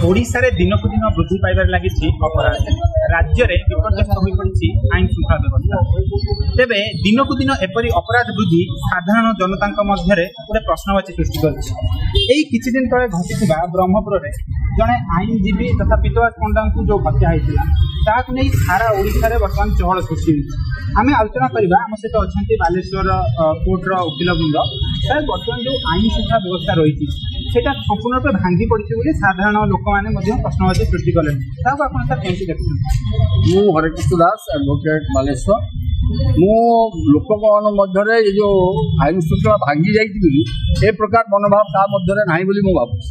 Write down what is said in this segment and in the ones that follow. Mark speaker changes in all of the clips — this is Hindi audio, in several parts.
Speaker 1: ओडिशा रे दिन को दिन वृद्धि पाइबार लगी अपराध राज्य में विपर्यस्त हो पड़ी आईन श्रृंखला व्यवस्था तेबे दिन को दिन एपरी अपराध वृद्धि साधारण जनता मध्य गोटे प्रश्नवाची सृष्टि कर किछि दिन तले घटी ब्रह्मपुर में जड़े आईनजीवी तथा पीतवास पंडा को जो हत्या होता नहीं सारा ओडिशा रे वर्तमान चहल सृष्टि आम आलोचना करवा आम सहित अच्छा बालेश्वर कोर्टर वकिल वृंद सर बर्तमान जो आईन श्रृंखला व्यवस्था रही सेटा संपूर्ण रूप भांगी पड़ी साधारण लोक मैंने प्रश्नवाची सृष्टि कले कमी देखते
Speaker 2: मु हरेकृष्ण दास एडवोकेट बालेश्वर मु लोक मध्य जो आईन श्रृंखला भांगी जाए प्रकार मनोभाव ता मध्य ना बोली भावुँ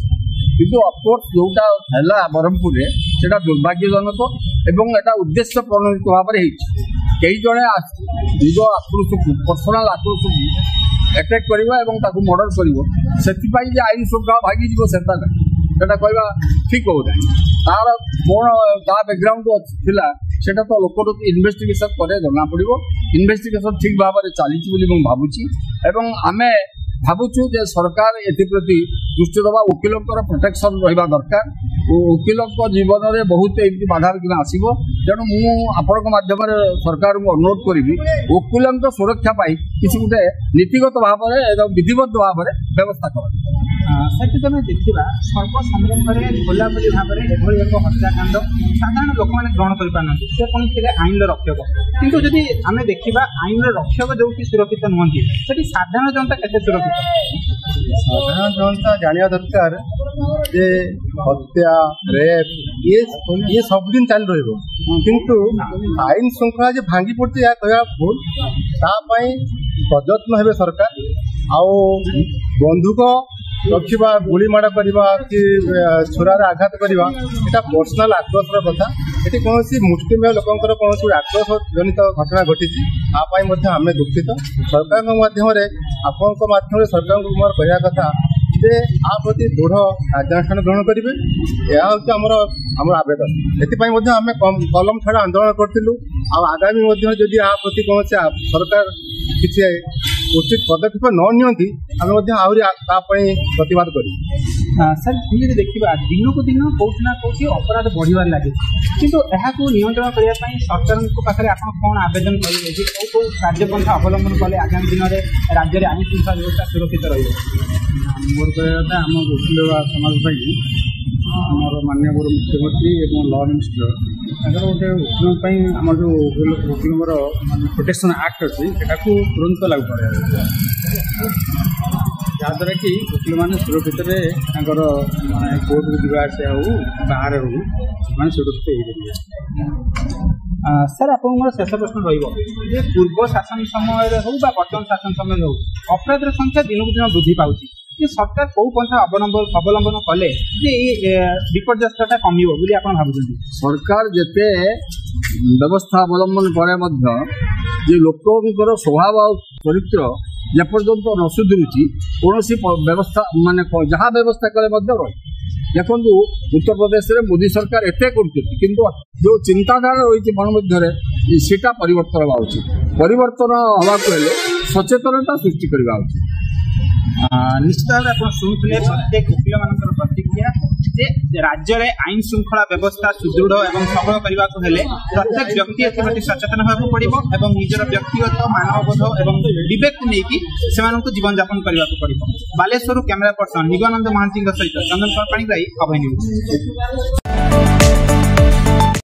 Speaker 2: किंतु अफकोर्स जोटा है ब्रह्मपुर से दुर्भाग्यजनक एवं एटा उद्देश्य प्रणोदित भाव में कई जड़े निज आक्रोश को पर्सनाल आक्रोश को अटैक करवा मर्डर कर आईन श्रृंखला भागी जीवता कहवा ठीक हो तार कौन ता बैकग्राउंड थिला सेटा तो लोक इन्वेस्टिगेशन करे जना पड़ो इन्वेस्टिगेशन ठीक भाव में चली भावुची एवं आमे भावुचु जे सरकार एप्रति दृष्टि दबा वकिलों प्रोटेक्शन रहा दरकार वकिलों जीवन में बहुत एमती बाधाविघ्न आसो तेणु मुझम सरकार को अनुरोध करी वकिलों सुरक्षा पाई किसी गोटे नीतिगत भाव में विधिबद्ध भाव में व्यवस्था कर
Speaker 1: सेठी तुम देखा सर्वसम्मुखें खोलाखोली भाव में एभली एक हत्याकांड साधारण लोक मैंने ग्रहण कर से पुणी थे आईन रक्षक किंतु जदि आम देखा आईन रक्षक जो सुरक्षित नुहति से साधारण जनता केते सुरक्षित
Speaker 3: साधारण जनता जाना दरकार जे हत्या रेप ये सबदिन चल रु आईन श्रृंखला जो भांगी पड़ती है कह भूल तापाई प्रयत्न हे सरकार आउ बंधुक रखा गुड़ी माड़ करवा कि छोरार आघात करवा यहाँ पर्सनाल आक्रोशर कथा ये कौन मुष्टिमेय लोकंर कौन आक्रोश जनित घटना घटी आम दुखित सरकार माध्यम आपण माध्यम सरकार को मोर कह कथा जे आ प्रति दृढ़ कार्यानुष्ठान ग्रहण करेंगे यह हूँ आवेदन से आम कलम छाड़ आंदोलन करूँ आगामी जदि आ प्रति कौन सरकार किसी उचित पदक्षेप नि प्रतिवाद कर
Speaker 1: सर तुम देखा दिन को दिन कौटि ना कौटि अपराध बढ़िबार लगे किंतु यहाँ नियंत्रण करने सरकार पाखे आप कौन आवेदन करेंगे कौ कार्यपंथा अवलंबन कले आगामी दिन में राज्य में आईन श्रृंखला व्यवस्था सुरक्षित रही
Speaker 3: मोर कहता आम वकील समाज आमर माननीय मुख्यमंत्री और लॉ मिनिस्टर गोटे वकीलों आम जो वकीलों प्रोटेक्शन एक्ट अच्छी तुरंत लागू कर जहाँद्वारा कि वकील मैंने सुरक्षित माने कोर्ट को जावास हो बाहर हो मैंने सुरक्षित हो
Speaker 1: सर आप शेष प्रश्न रही पूर्व शासन समय हो बर्तमान शासन समय हो अपराध संख्या दिन को दिन वृद्धि पाँच सरकार कौ पंथा अवलंबन कले विपर्यस्तता कमी आप भावुं
Speaker 2: सरकार जिते व्यवस्था अवलंबन करे लोकर स्वभाव और चरित्र जेपर्यंत न सुधुरुची कौन व्यवस्था माने जहाँ व्यवस्था कले रही देखो उत्तर प्रदेश में मोदी सरकार एते किंतु जो चिंताधारा रही मन मध्य सेटा परिवर्तन हवा उचित परिवर्तन हवा सचेतनता सृष्टि करवा उचित
Speaker 1: निश्चित भाव में आप शुणुते प्रत्येक वकील मान प्रतिक्रिया राज्य में आईन श्रृंखला व्यवस्था सुदृढ़ और सबल करने को हेले प्रत्येक व्यक्ति एप्रति सचेतन होगा पड़ो और निजर व्यक्तिगत मानवबोध और विवेक को लेकिन जीवन यापन करने को पड़ो। बालेश्वर कैमेरा पर्सन निगमानंद महांती सहित चंदन पाणिग्राही अभय न्यूज।